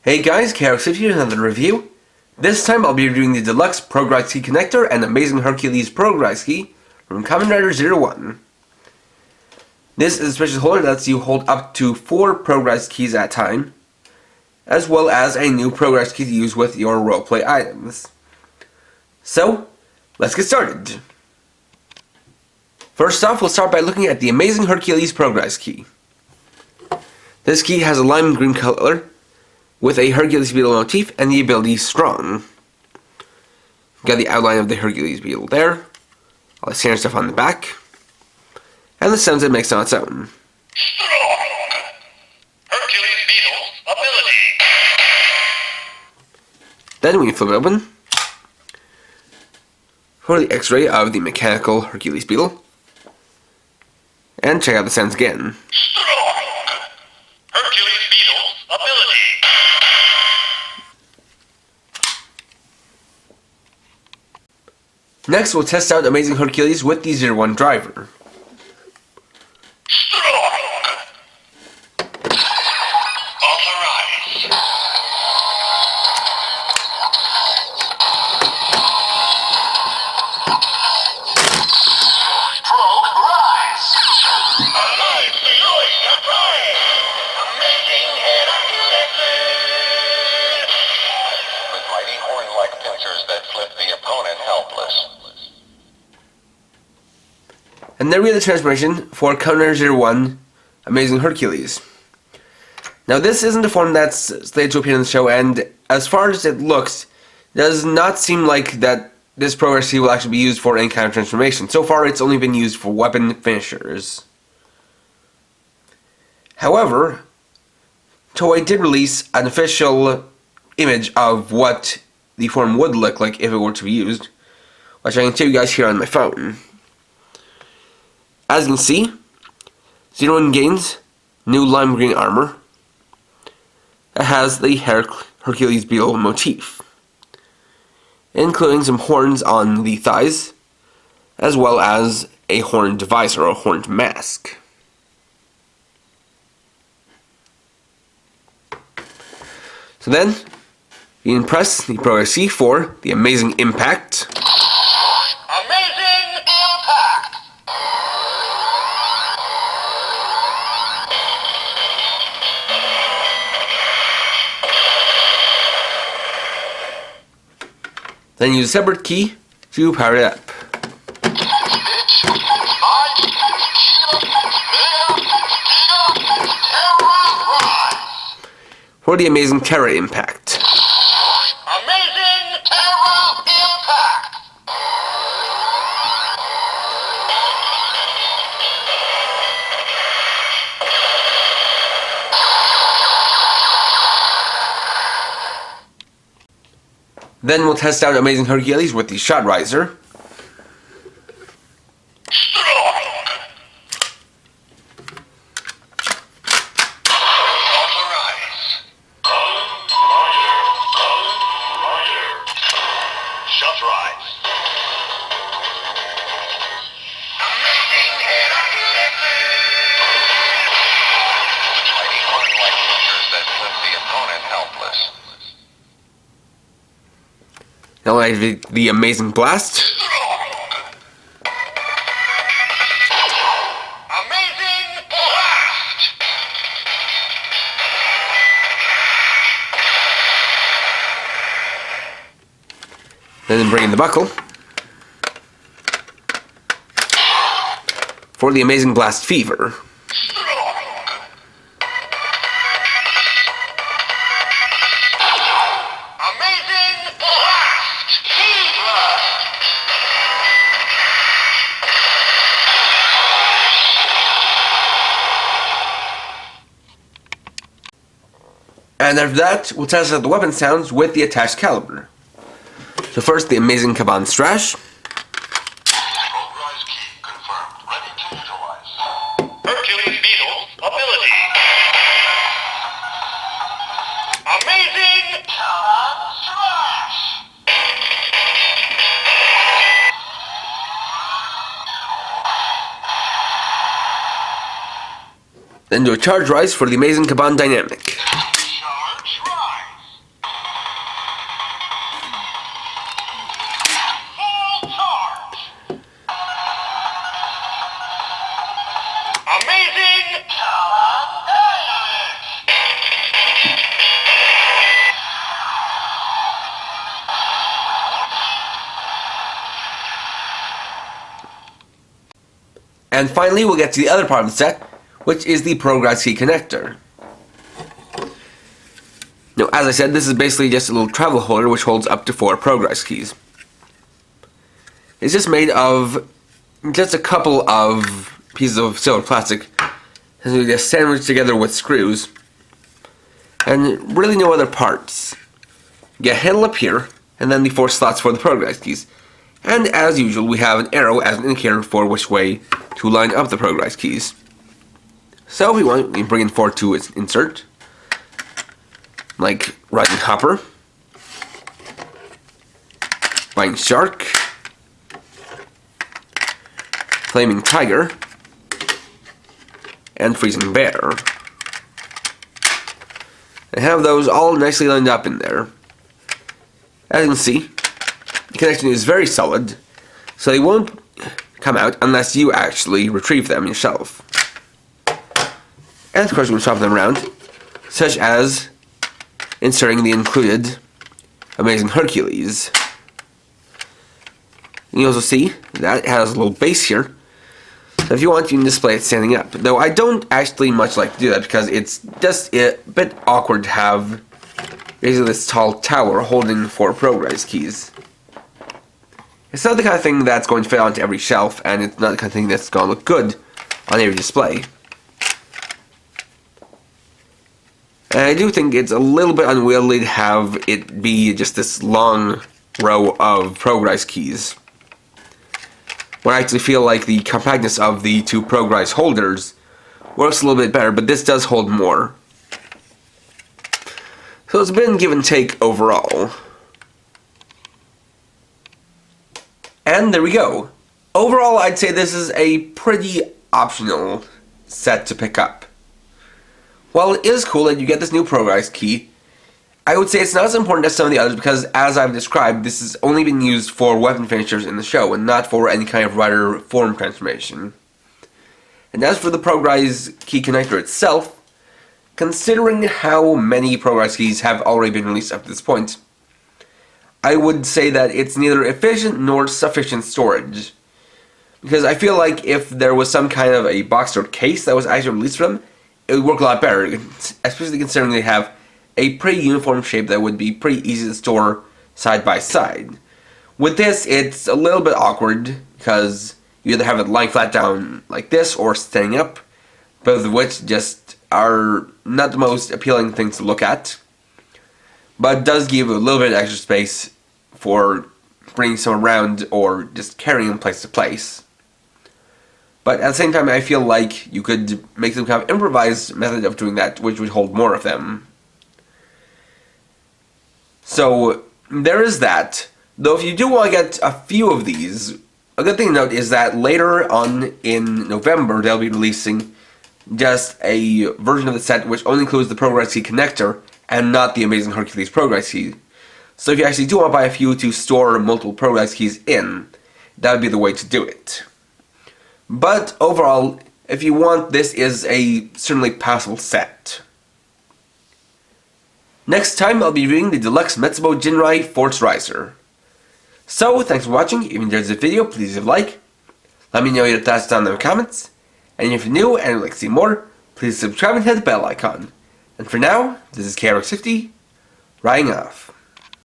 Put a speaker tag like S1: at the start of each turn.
S1: Hey guys, Chaos here with another review. This time I'll be reviewing the deluxe ProgRise Key Connector and amazing Hercules ProgRise Key from Kamen Rider 01. This is a special holder that lets you hold up to 4 ProgRise keys at a time, as well as a new ProgRise key to use with your roleplay items. So, let's get started. First off, we'll start by looking at the amazing Hercules ProgRise Key. This key has a lime green color, with a Hercules beetle motif and the ability Strong. Got the outline of the Hercules beetle there, all the standard stuff on the back, and the sounds it makes on its own.
S2: Strong! Hercules beetle's ability!
S1: Then we flip it open for the X-ray of the mechanical Hercules beetle, and check out the sounds again.
S2: Strong! Hercules beetle's ability!
S1: Next, we'll test out Amazing Hercules with the 01 driver.
S2: Strong! AUTHORIZE! ProgRise! Alive, TSUYOI, KATAI! Amazing Hercules! With mighty horn-like pincers that flip the opponent helpless.
S1: And there we have the transformation for Kamen Rider 01 Amazing Hercules. Now this isn't a form that's slated to appear in the show, and as far as it looks, it does not seem like that this ProgRise Key will actually be used for any kind of transformation. So far it's only been used for weapon finishers. However, Toei did release an official image of what the form would look like if it were to be used, which I can show you guys here on my phone. As you can see, 01 gains new lime green armor that has the Hercules beetle motif, including some horns on the thighs, as well as a horned visor or horned mask. So then, you can press the ProgRise Key for the amazing impact.
S2: Amazing impact!
S1: Then use a separate key to power it up. For the amazing Terra impact.
S2: Amazing Terra impact!
S1: Then we'll test out Amazing Hercules with the Shot Riser.
S2: Strong! AUTHORIZE! Shot Rise! Amazing Hercules! Mighty horn-like pincers that flip the opponent helpless.
S1: Now I have the amazing blast.
S2: Amazing blast!
S1: Then bring in the buckle for the amazing blast fever.
S2: Amazing blast! Fever!
S1: And after that, we'll test out the weapon sounds with the attached caliber. So first, the amazing Kamen Strash.
S2: ProgRise Key confirmed. Ready to utilize. Hercules beetle's ability. Amazing Kamen Strash!
S1: Then do a charge rise for the amazing Kamen Dynamic.
S2: Charge rise!
S1: And finally, we'll get to the other part of the set, which is the ProgRise Key Connector. Now, as I said, this is basically just a little travel holder which holds up to 4 ProgRise keys. It's just made of just a couple of pieces of silver plastic, and we just sandwiched together with screws, and really no other parts. You get a handle up here, and then the 4 slots for the ProgRise keys. And as usual, we have an arrow as an indicator for which way to line up the ProgRise keys. So if we want, we can bring in 4 to insert, like Riding Hopper, Flying Shark, Flaming Tiger, and Freezing Bear. And have those all nicely lined up in there. As you can see, the connection is very solid, so they won't come out unless you actually retrieve them yourself. And of course, we can swap them around, such as inserting the included amazing Hercules. You also see that it has a little base here. So if you want, you can display it standing up. Though I don't actually much like to do that because it's just a bit awkward to have basically this tall tower holding 4 ProgRise keys. It's not the kind of thing that's going to fit onto every shelf, and it's not the kind of thing that's going to look good on every display. And I do think it's a little bit unwieldy to have it be just this long row of ProgRise keys. Where I actually feel like the compactness of the 2 ProgRise holders works a little bit better, but this does hold more. So it's been give and take overall. And there we go. Overall, I'd say this is a pretty optional set to pick up. While it is cool that you get this new ProgRise key, I would say it's not as important as some of the others because, as I've described, this has only been used for weapon finishers in the show and not for any kind of rider form transformation. And as for the ProgRise Key Connector itself, considering how many ProgRise keys have already been released up to this point, I would say that it's neither efficient nor sufficient storage. Because I feel like if there was some kind of a box or case that was actually released for them, it would work a lot better, especially considering they have a pretty uniform shape that would be pretty easy to store side by side. With this, it's a little bit awkward because you either have it lying flat down like this or standing up, both of which just are not the most appealing things to look at, but does give a little bit of extra space for bringing some around or just carrying them place to place. But at the same time, I feel like you could make some kind of improvised method of doing that, which would hold more of them. So, there is that. Though if you do want to get a few of these, a good thing to note is that later on in November, they'll be releasing just a version of the set which only includes the ProgRise Key Connector and not the amazing Hercules ProgRise Key. So if you actually do want to buy a few to store multiple ProgRise keys in, that would be the way to do it. But overall, if you want, this is a certainly passable set. Next time I'll be reviewing the Deluxe Metsubo Jinrai Force Riser. So, thanks for watching. If you enjoyed this video, please leave a like. Let me know your thoughts down in the comments. And if you're new and would like to see more, please subscribe and hit the bell icon. And for now, this is KRX50, riding off.